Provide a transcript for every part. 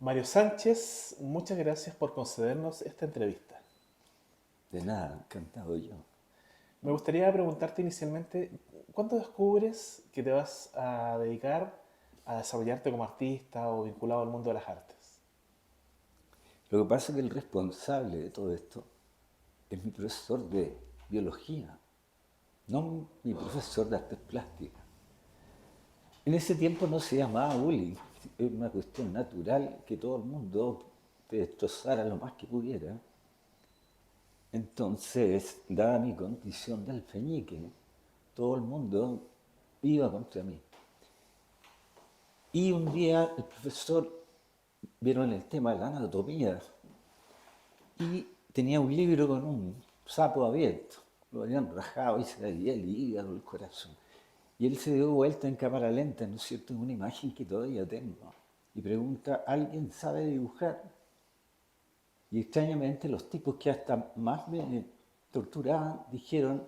Mario Sánchez, muchas gracias por concedernos esta entrevista. De nada, encantado yo. Me gustaría preguntarte inicialmente, ¿cuándo descubres que te vas a dedicar a desarrollarte como artista o vinculado al mundo de las artes? Lo que pasa es que el responsable de todo esto es mi profesor de biología, no mi profesor de artes plásticas. En ese tiempo no se llamaba bullying, es una cuestión natural que todo el mundo te destrozara lo más que pudiera. Entonces, dada mi condición de alfeñique, todo el mundo iba contra mí. Y un día el profesor, vieron el tema de la anatomía, y tenía un libro con un sapo abierto. Lo habían rajado y se le veía el hígado, el corazón. Y él se dio vuelta en cámara lenta, ¿no es cierto? En una imagen que todavía tengo. Y pregunta, ¿alguien sabe dibujar? Y extrañamente los tipos que hasta más me torturaban dijeron,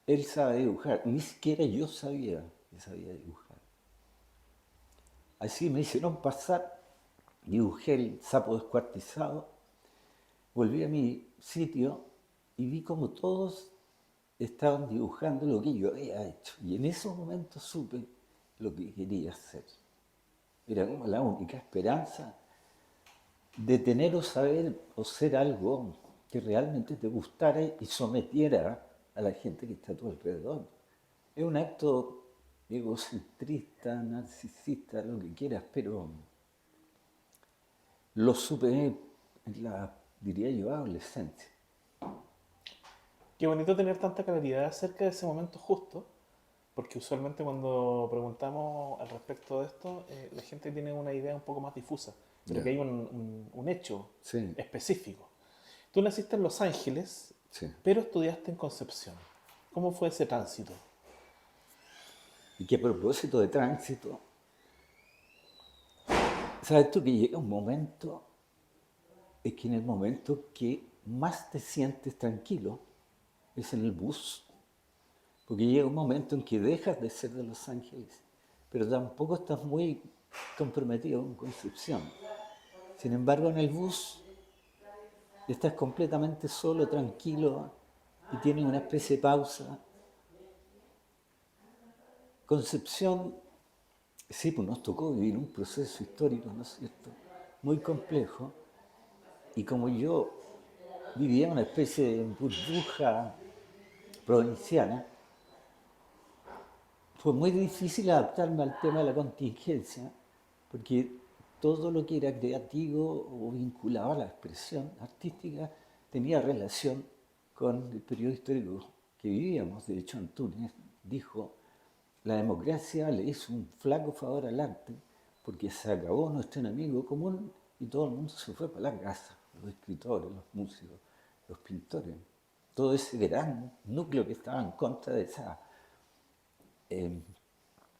él sabe dibujar. Ni siquiera yo sabía que sabía dibujar. Así me hicieron pasar, dibujé el sapo descuartizado, volví a mi sitio y vi como todos estaban dibujando lo que yo había hecho. Y en esos momentos supe lo que quería hacer. Era como la única esperanza de tener o saber o ser algo que realmente te gustara y sometiera a la gente que está a tu alrededor. Es un acto egocentrista, narcisista, lo que quieras, pero lo supe en la, diría yo, adolescencia. Qué bonito tener tanta claridad acerca de ese momento justo, porque usualmente cuando preguntamos al respecto de esto, la gente tiene una idea un poco más difusa, pero que Ya. hay un hecho Sí, específico. Tú naciste en Los Ángeles, sí. pero estudiaste en Concepción. ¿Cómo fue ese tránsito? Y que a propósito de tránsito, sabes tú que llega un momento, es que en el momento que más te sientes tranquilo es en el bus, porque llega un momento en que dejas de ser de Los Ángeles, pero tampoco estás muy comprometido con Concepción. Sin embargo, en el bus estás completamente solo, tranquilo, y tienes una especie de pausa. Concepción, sí, pues nos tocó vivir un proceso histórico, ¿no es cierto?, muy complejo, y como yo vivía en una especie de burbuja provinciana, fue muy difícil adaptarme al tema de la contingencia, porque todo lo que era creativo o vinculado a la expresión artística tenía relación con el periodo histórico que vivíamos. De hecho, Antúnez dijo, la democracia le hizo un flaco favor al arte porque se acabó nuestro enemigo común y todo el mundo se fue para la casa, los escritores, los músicos, los pintores, todo ese gran núcleo que estaba en contra de esa eh,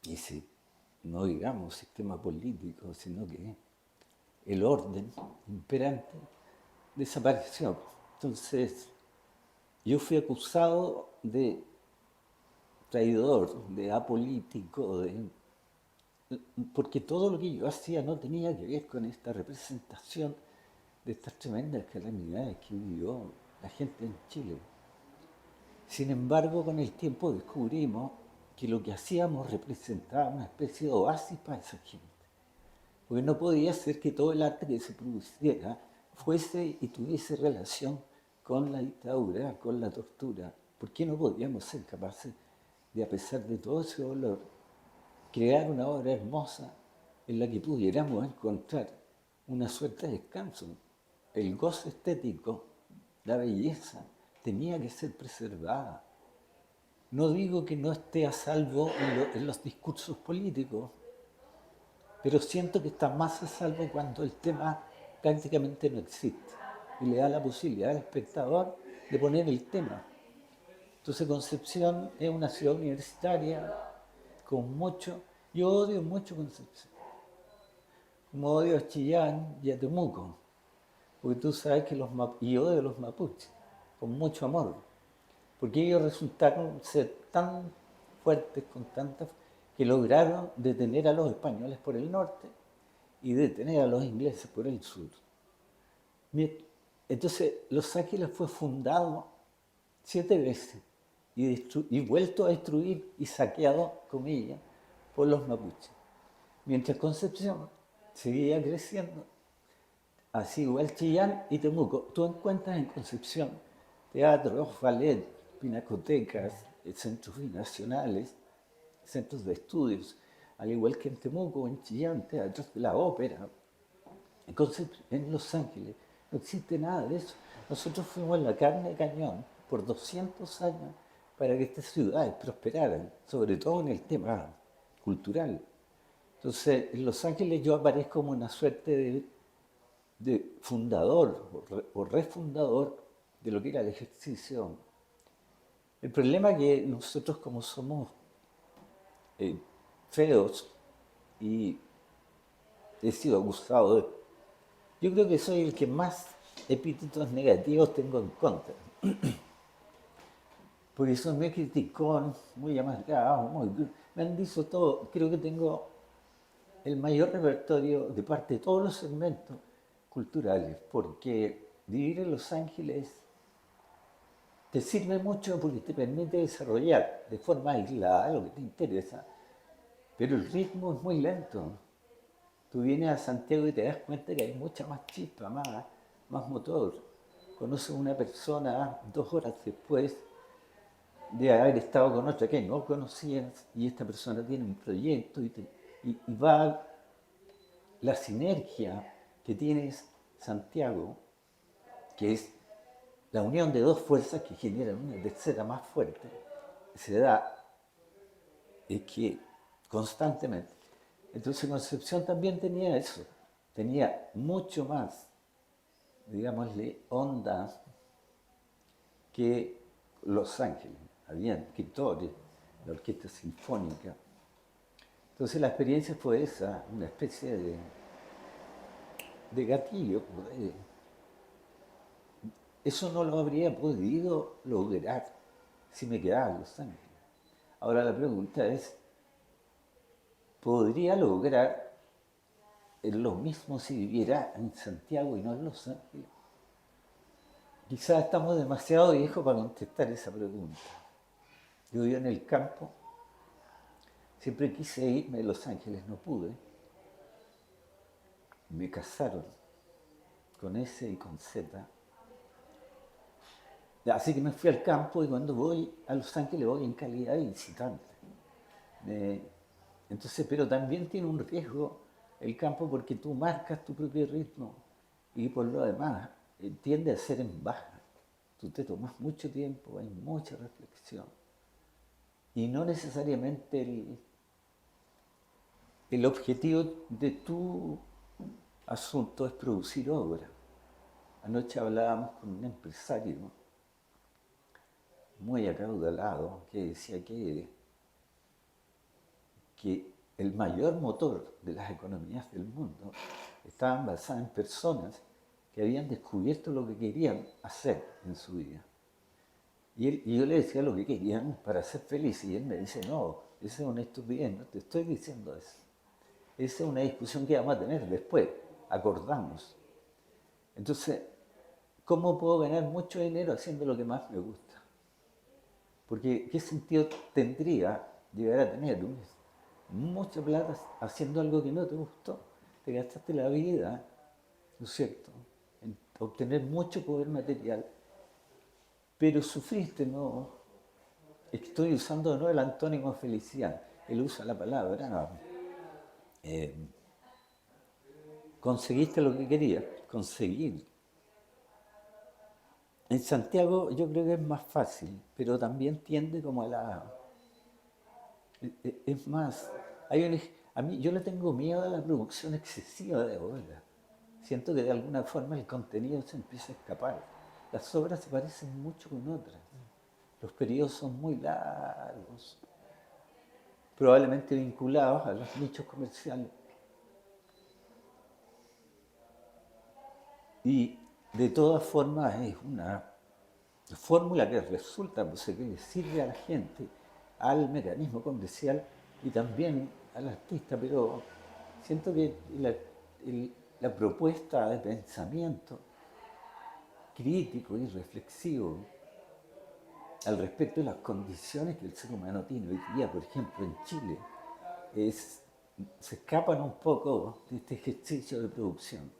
ese, no digamos sistema político, sino que el orden imperante desapareció. Entonces, yo fui acusado de traidor, de apolítico, porque todo lo que yo hacía no tenía que ver con esta representación de estas tremendas calamidades que vivió la gente en Chile. Sin embargo, con el tiempo descubrimos que lo que hacíamos representaba una especie de oasis para esa gente. Porque no podía ser que todo el arte que se produciera fuese y tuviese relación con la dictadura, con la tortura. ¿Por qué no podíamos ser capaces de, a pesar de todo ese dolor, crear una obra hermosa en la que pudiéramos encontrar una suerte de descanso? El goce estético, la belleza, tenía que ser preservada. No digo que no esté a salvo en los discursos políticos, pero siento que está más a salvo cuando el tema prácticamente no existe y le da la posibilidad al espectador de poner el tema. Entonces Concepción es una ciudad universitaria con mucho, yo odio mucho Concepción, como odio a Chillán y a Temuco, porque tú sabes que y odio a los mapuches, con mucho amor, porque ellos resultaron ser tan fuertes, que lograron detener a los españoles por el norte y detener a los ingleses por el sur. Entonces, Los Ángeles fue fundado 7 veces y vuelto a destruir y saqueado, comillas, por los mapuches. Mientras Concepción seguía creciendo, así igual Chillán y Temuco. Tú encuentras en Concepción teatros, ballet, pinacotecas, centros binacionales, centros de estudios, al igual que en Temuco o en Chillán, teatros de la ópera. En Los Ángeles no existe nada de eso. Nosotros fuimos la carne de cañón por 200 años para que estas ciudades prosperaran, sobre todo en el tema cultural. Entonces, en Los Ángeles yo aparezco como una suerte de fundador o refundador de lo que era el ejercicio. El problema es que nosotros, como somos feos y he sido acusado de... Yo creo que soy el que más epítetos negativos tengo en contra. Porque son muy criticón, muy amargado, me han dicho todo. Creo que tengo el mayor repertorio de parte de todos los segmentos culturales, porque vivir en Los Ángeles te sirve mucho porque te permite desarrollar de forma aislada lo que te interesa, pero el ritmo es muy lento. Tú vienes a Santiago y te das cuenta que hay mucha más chispa, más motor. Conoces a una persona 2 horas después de haber estado con otra que no conocías y esta persona tiene un proyecto y va la sinergia que tienes Santiago, que es la unión de 2 fuerzas que generan una tercera más fuerte, se da que constantemente. Entonces Concepción también tenía eso, tenía mucho más, digámosle, onda que Los Ángeles. Habían escritores, la orquesta sinfónica. Entonces la experiencia fue esa, una especie de gatillo. Eso no lo habría podido lograr si me quedaba en Los Ángeles. Ahora la pregunta es, ¿podría lograr lo mismo si viviera en Santiago y no en Los Ángeles? Quizás estamos demasiado viejos para contestar esa pregunta. Yo vivo en el campo, siempre quise irme de Los Ángeles, no pude. Me casaron con S y con Z. Así que me fui al campo y cuando voy a Los Ángeles voy en calidad de visitante. Entonces, pero también tiene un riesgo el campo porque tú marcas tu propio ritmo y por lo demás tiende a ser en baja. Tú te tomas mucho tiempo, hay mucha reflexión y no necesariamente el objetivo de tu asunto es producir obra. Anoche hablábamos con un empresario muy acaudalado que decía que el mayor motor de las economías del mundo estaban basadas en personas que habían descubierto lo que querían hacer en su vida. Y yo le decía lo que querían para ser felices y él me dice, no, esa es una estupidez, no te estoy diciendo eso. Esa es una discusión que vamos a tener después, acordamos. Entonces, ¿cómo puedo ganar mucho dinero haciendo lo que más me gusta? Porque ¿qué sentido tendría llegar a tener mucha plata haciendo algo que no te gustó? Te gastaste la vida, ¿no es cierto?, en obtener mucho poder material, pero sufriste, ¿no? Estoy usando de nuevo el antónimo de felicidad. Él usa la palabra, conseguiste lo que querías, conseguir. En Santiago yo creo que es más fácil, pero también tiende como a la... Es más, a mí yo le tengo miedo a la producción excesiva de obras. Siento que de alguna forma el contenido se empieza a escapar. Las obras se parecen mucho con otras. Los periodos son muy largos, probablemente vinculados a los nichos comerciales. Y de todas formas es una fórmula que resulta, pues, que le sirve a la gente, al mecanismo comercial y también al artista, pero siento que la propuesta de pensamiento crítico y reflexivo al respecto de las condiciones que el ser humano tiene hoy día, por ejemplo, en Chile, se escapan un poco de este ejercicio de producción.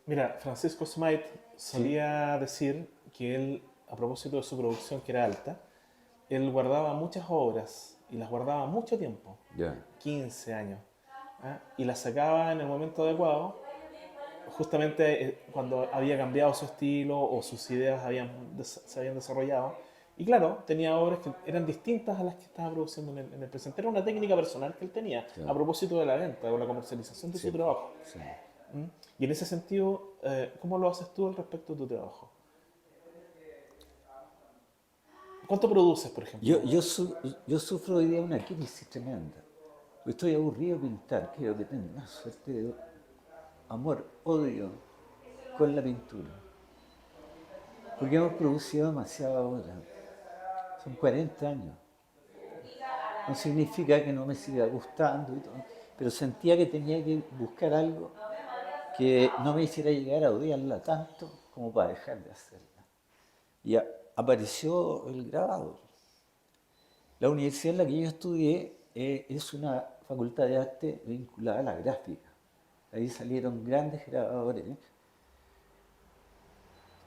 Mira, Francisco Smythe ¿Sí? solía decir que él, a propósito de su producción que era alta, él guardaba muchas obras y las guardaba mucho tiempo, Ya. 15 años, ¿ah? Y las sacaba en el momento adecuado, justamente cuando había cambiado su estilo o sus ideas se habían desarrollado. Y claro, tenía obras que eran distintas a las que estaba produciendo en el presente. Era una técnica personal que él tenía a Claro. propósito de la venta o la comercialización de Sí, su trabajo. sí. ¿Mm? Y en ese sentido, ¿cómo lo haces tú al respecto de tu trabajo? ¿Cuánto produces, por Yo, ejemplo? yo, yo sufro hoy día una crisis tremenda. Estoy aburrido de pintar, creo que tengo una suerte de amor-odio con la pintura. Porque hemos producido demasiadas obras. Son 40 años. No significa que no me siga gustando y todo, pero sentía que tenía que buscar algo que no me hiciera llegar a odiarla tanto como para dejar de hacerla. Y apareció el grabado. La universidad en la que yo estudié es una facultad de arte vinculada a la gráfica. Ahí salieron grandes grabadores.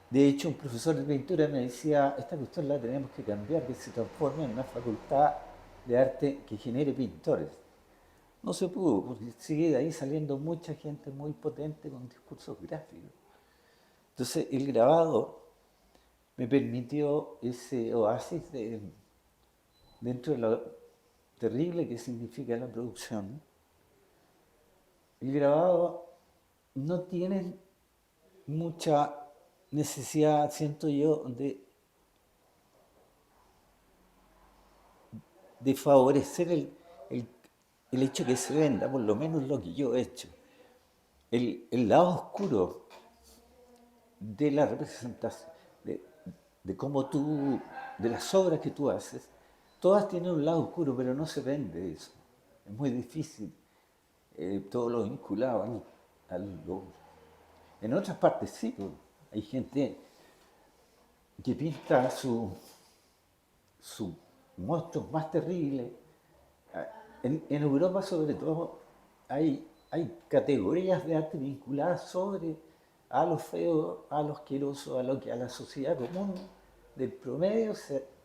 De hecho, un profesor de pintura me decía, esta cuestión la tenemos que cambiar, que se transforme en una facultad de arte que genere pintores. No se pudo, porque sigue de ahí saliendo mucha gente muy potente con discursos gráficos. Entonces, el grabado me permitió ese oasis dentro de lo terrible que significa la producción. El grabado no tiene mucha necesidad, siento yo, de favorecer el, el hecho que se venda, por lo menos lo que yo he hecho. El lado oscuro de la representación, de cómo tú, de las obras que tú haces, todas tienen un lado oscuro, pero no se vende eso. Es muy difícil todo lo vinculado lo. En otras partes sí, pues, hay gente que pinta sus monstruos más terribles. En Europa sobre todo hay categorías de arte vinculadas sobre a lo feo, a lo asqueroso, a lo que a la sociedad común del promedio,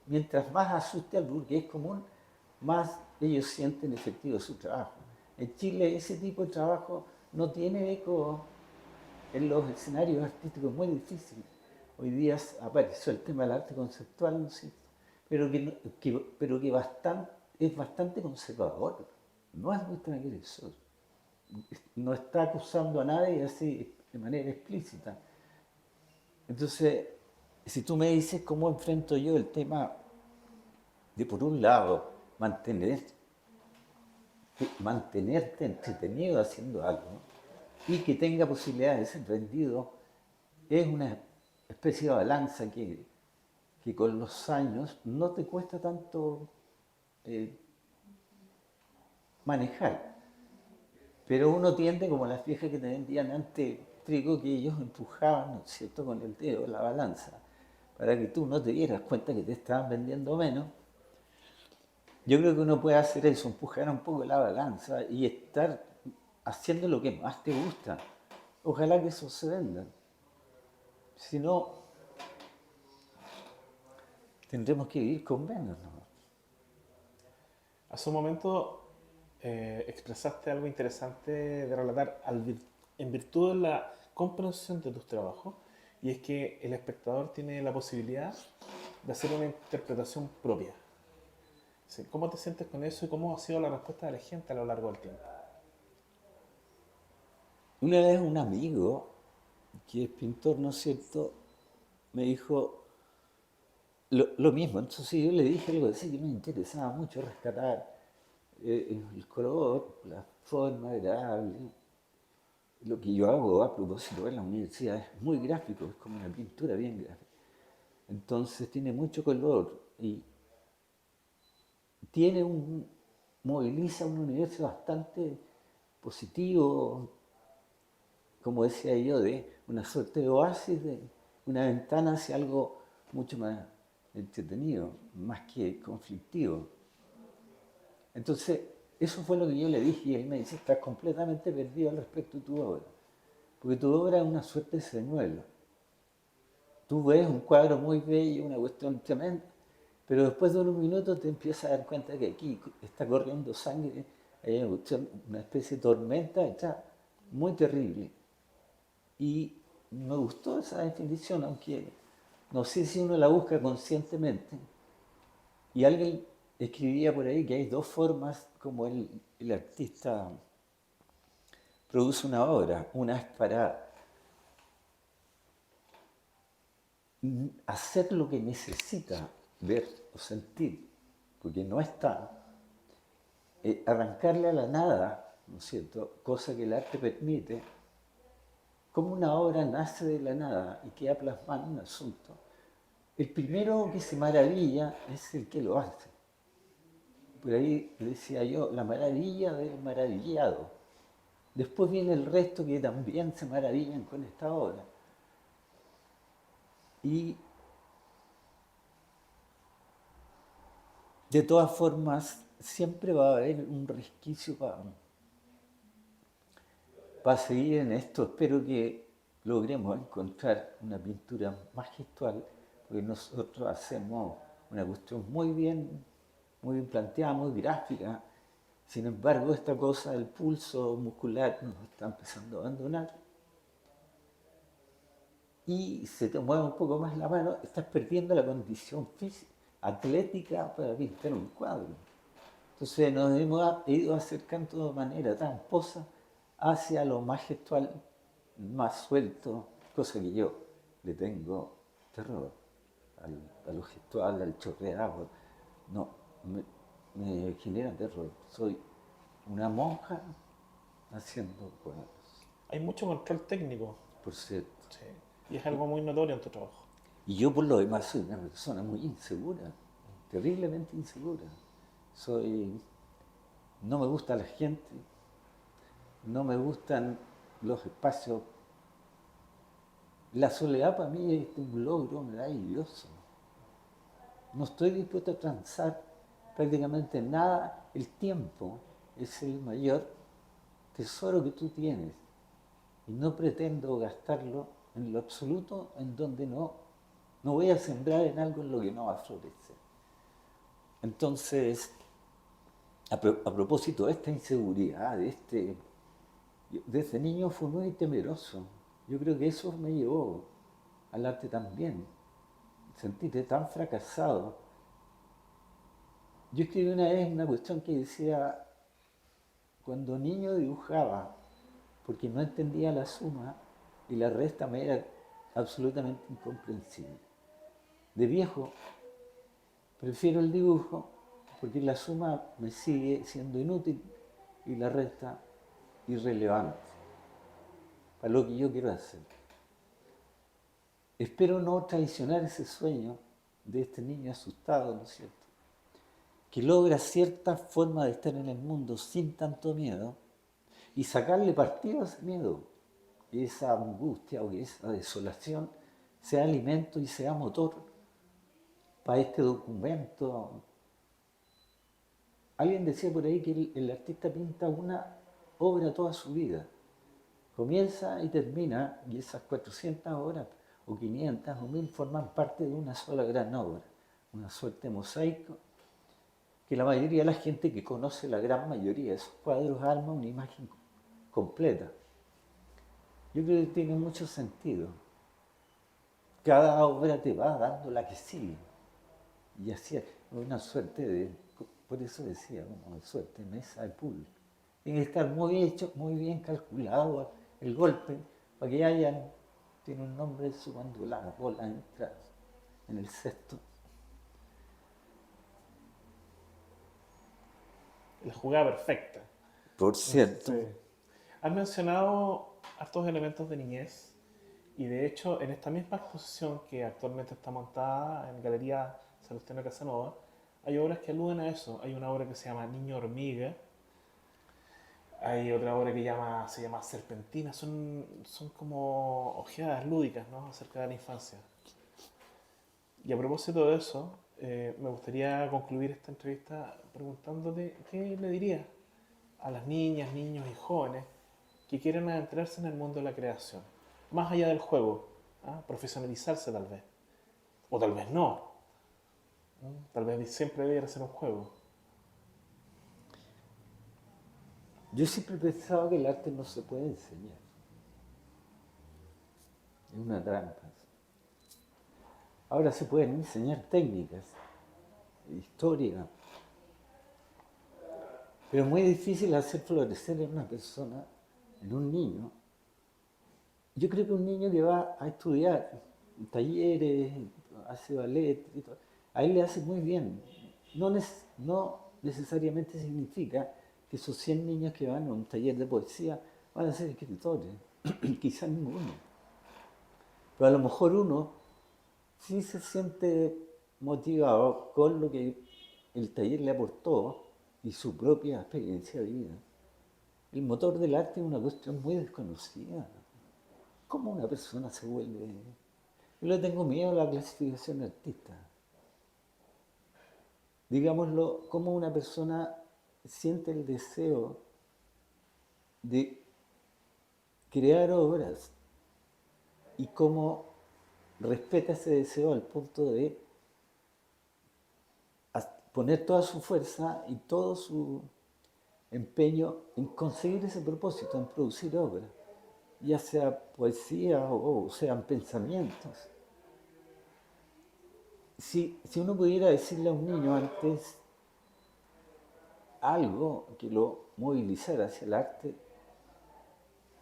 mientras más asuste al burgués común, más ellos sienten efectivo su trabajo. En Chile ese tipo de trabajo no tiene eco en los escenarios artísticos, muy difícil. Hoy día apareció el tema del arte conceptual, ¿no es cierto? Pero que es bastante conservador, no es muy transgresor, no está acusando a nadie así de manera explícita. Entonces, si tú me dices cómo enfrento yo el tema de, por un lado, mantenerte entretenido haciendo algo y que tenga posibilidad de ser vendido, es una especie de balanza que con los años no te cuesta tanto eh, manejar. Pero uno tiende, como las viejas que te vendían antes trigo, que ellos empujaban, ¿no es cierto?, con el dedo la balanza, para que tú no te dieras cuenta que te estaban vendiendo menos. Yo creo que uno puede hacer eso, empujar un poco la balanza y estar haciendo lo que más te gusta. Ojalá que eso se venda. Si no, tendremos que vivir con menos, ¿no? Hace un momento expresaste algo interesante de relatar en virtud de la comprensión de tus trabajos, y es que el espectador tiene la posibilidad de hacer una interpretación propia. Sí, ¿cómo te sientes con eso y cómo ha sido la respuesta de la gente a lo largo del tiempo? Una vez un amigo, que es pintor, ¿no es cierto?, me dijo lo mismo. Entonces yo le dije algo así que me interesaba mucho rescatar el color, la forma agradable. Lo que yo hago a propósito en la universidad es muy gráfico, es como una pintura bien gráfica. Entonces tiene mucho color y moviliza un universo bastante positivo, como decía yo, de una suerte de oasis, de una ventana hacia algo mucho más entretenido, más que conflictivo. Entonces, eso fue lo que yo le dije y él me dice, estás completamente perdido al respecto de tu obra, porque tu obra es una suerte de señuelo. Tú ves un cuadro muy bello, una cuestión tremenda, pero después de unos minutos te empiezas a dar cuenta que aquí está corriendo sangre, hay una especie de tormenta está muy terrible. Y me gustó esa definición, aunque no sé si uno la busca conscientemente. Y alguien escribía por ahí que hay dos formas como el artista produce una obra. Una es para hacer lo que necesita ver o sentir, porque no está, arrancarle a la nada, ¿no es cierto? Cosa que el arte permite, como una obra nace de la nada y queda plasmada en un asunto. El primero que se maravilla es el que lo hace. Por ahí decía yo, la maravilla del maravillado. Después viene el resto que también se maravillan con esta obra. Y de todas formas, siempre va a haber un resquicio para seguir en esto. Espero que logremos encontrar una pintura más gestual, porque nosotros hacemos una cuestión muy bien planteada, muy gráfica. Sin embargo, esta cosa del pulso muscular nos está empezando a abandonar. Y se te mueve un poco más la mano, estás perdiendo la condición física, atlética para pintar un cuadro. Entonces nos hemos ido acercando de manera tramposa hacia lo más gestual, más suelto, cosa que yo le tengo terror a lo gestual, al chorreado. No, me genera terror. Soy una monja haciendo cuadros, Hay mucho control técnico, por cierto. sí, y es algo muy notorio en tu trabajo. Y yo por lo demás soy una persona muy insegura, terriblemente insegura. Soy, no me gusta la gente, no me gustan los espacios. La soledad para mí es un logro maravilloso. No estoy dispuesto a transar prácticamente nada. El tiempo es el mayor tesoro que tú tienes y no pretendo gastarlo en lo absoluto en donde no voy a sembrar en algo en lo que no va a florecer. Entonces, a propósito de esta inseguridad, desde niño fui muy temeroso. Yo creo que eso me llevó al arte también. Sentirte tan fracasado. Yo escribí una vez una cuestión que decía, cuando niño dibujaba, porque no entendía la suma y la resta me era absolutamente incomprensible. De viejo, prefiero el dibujo porque la suma me sigue siendo inútil y la resta irrelevante para lo que yo quiero hacer. Espero no traicionar ese sueño de este niño asustado, ¿no es cierto? Que logra cierta forma de estar en el mundo sin tanto miedo y sacarle partido a ese miedo, que esa angustia o que esa desolación sea alimento y sea motor para este documento. Alguien decía por ahí que el artista pinta una obra toda su vida. Comienza y termina, y esas 400 horas, o 500 o 1000 forman parte de una sola gran obra, una suerte de mosaico, que la mayoría de la gente que conoce la gran mayoría de esos cuadros arma una imagen completa. Yo creo que tiene mucho sentido. Cada obra te va dando la que sigue. Y así es una suerte de, por eso decía, una suerte de mesa de pool. Tiene que estar muy hecho, muy bien calculado el golpe, para que tiene un nombre eso cuando la bola entra en el cesto. La jugada perfecta. Por cierto, Sí. Has mencionado hartos elementos de niñez y de hecho en esta misma exposición que actualmente está montada en Galería Salustiano Casanova, hay obras que aluden a eso. Hay una obra que se llama Niño Hormiga, Hay otra obra que se llama Serpentina, son como ojeadas lúdicas, ¿no? Acerca de la infancia. Y a propósito de eso, me gustaría concluir esta entrevista preguntándote qué le dirías a las niñas, niños y jóvenes que quieren adentrarse en el mundo de la creación, más allá del juego, ¿ah? Profesionalizarse tal vez, o tal vez no, ¿no? Tal vez siempre debiera ser un juego. Yo siempre he pensado que el arte no se puede enseñar. Es una trampa. Ahora se pueden enseñar técnicas, historia, pero es muy difícil hacer florecer en una persona, en un niño. Yo creo que un niño que va a estudiar talleres, hace ballet, y todo, a él le hace muy bien. No necesariamente significa que esos 100 niños que van a un taller de poesía van a ser escritores, quizás ninguno. Pero a lo mejor uno sí se siente motivado con lo que el taller le aportó y su propia experiencia de vida. El motor del arte es una cuestión muy desconocida. ¿Cómo una persona se vuelve? Yo le tengo miedo a la clasificación artista. Digámoslo, cómo una persona siente el deseo de crear obras y cómo respeta ese deseo al punto de poner toda su fuerza y todo su empeño en conseguir ese propósito, en producir obras, ya sea poesía o sean pensamientos. Si uno pudiera decirle a un niño antes algo que lo movilizara hacia el arte,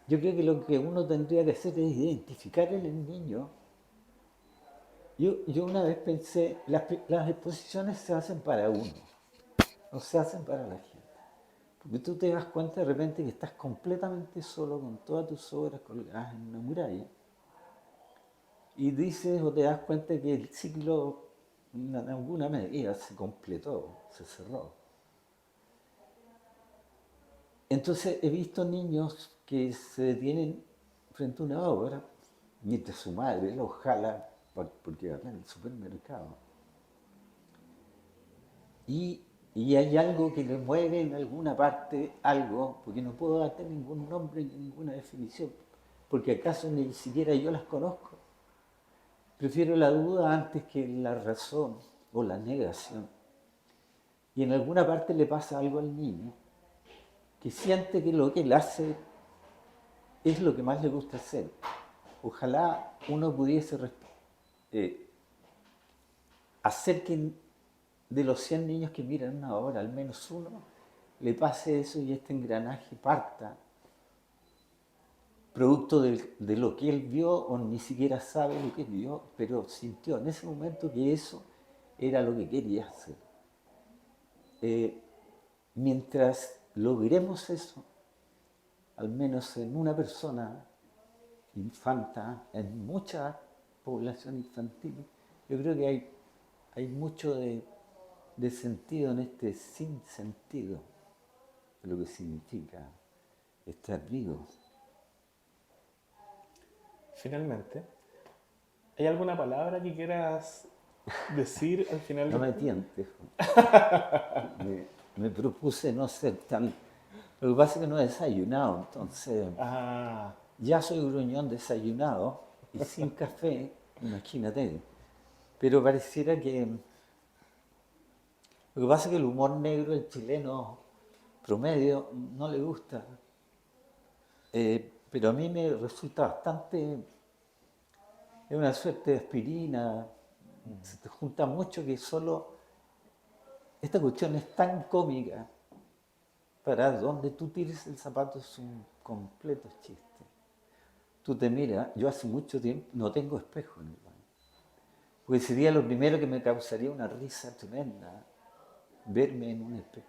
yo creo que lo que uno tendría que hacer es identificar en el niño. Yo una vez pensé, las exposiciones se hacen para uno, no se hacen para la gente. Porque tú te das cuenta de repente que estás completamente solo con todas tus obras colgadas en una muralla y dices o te das cuenta que el ciclo en alguna medida se completó, se cerró. Entonces he visto niños que se detienen frente a una obra mientras su madre los jala porque va al supermercado. Y, y hay algo que le mueve en alguna parte, algo, porque no puedo darte ningún nombre ni ninguna definición, porque acaso ni siquiera yo las conozco. Prefiero la duda antes que la razón o la negación. Y en alguna parte le pasa algo al niño que siente que lo que él hace es lo que más le gusta hacer. Ojalá uno pudiese eh, hacer que de los 100 niños que miran una obra, al menos uno le pase eso y este engranaje parta, producto de lo que él vio o ni siquiera sabe lo que vio, pero sintió en ese momento que eso era lo que quería hacer. Eh, Mientras logremos eso, al menos en una persona infanta, en mucha población infantil, yo creo que hay mucho de sentido en este sinsentido de lo que significa estar vivo. Finalmente, ¿hay alguna palabra que quieras decir al final No de me esto? tientes. Me propuse no ser tan... Lo que pasa es que no he desayunado, entonces Ah, ya soy gruñón desayunado y sin café, imagínate. Pero pareciera que... Lo que pasa es que el humor negro del chileno promedio no le gusta, pero a mí me resulta bastante... Es una suerte de aspirina, se te junta mucho que solo... Esta cuestión es tan cómica, para donde tú tires el zapato es un completo chiste. Tú te miras, yo hace mucho tiempo no tengo espejo en el baño, porque sería lo primero que me causaría una risa tremenda, verme en un espejo.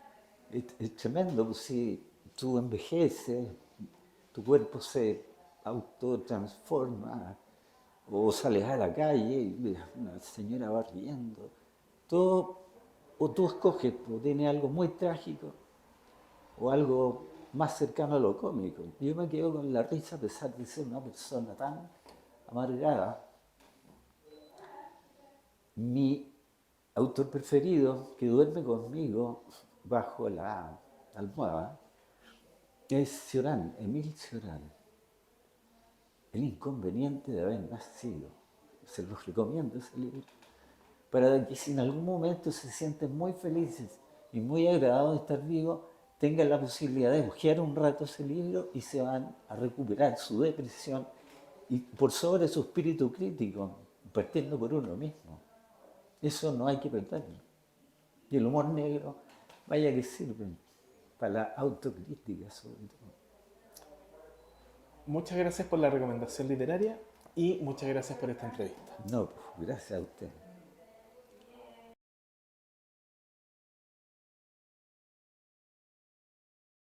Es tremendo, pues si tú envejeces, tu cuerpo se autotransforma, o sales a la calle y ves, una señora va riendo. Todo, o tú escoges, pues, tiene algo muy trágico o algo más cercano a lo cómico. Yo me quedo con la risa a pesar de ser una persona tan amargada. Mi autor preferido que duerme conmigo bajo la almohada es Cioran, Émile Cioran. El inconveniente de haber nacido. Se los recomiendo ese libro. Para que si en algún momento se sienten muy felices y muy agradados de estar vivos, tengan la posibilidad de hojear un rato ese libro y se van a recuperar su depresión y por sobre su espíritu crítico, partiendo por uno mismo. Eso no hay que perderlo. Y el humor negro, vaya que sirve para la autocrítica sobre todo. Muchas gracias por la recomendación literaria y muchas gracias por esta entrevista. No, pues, gracias a usted.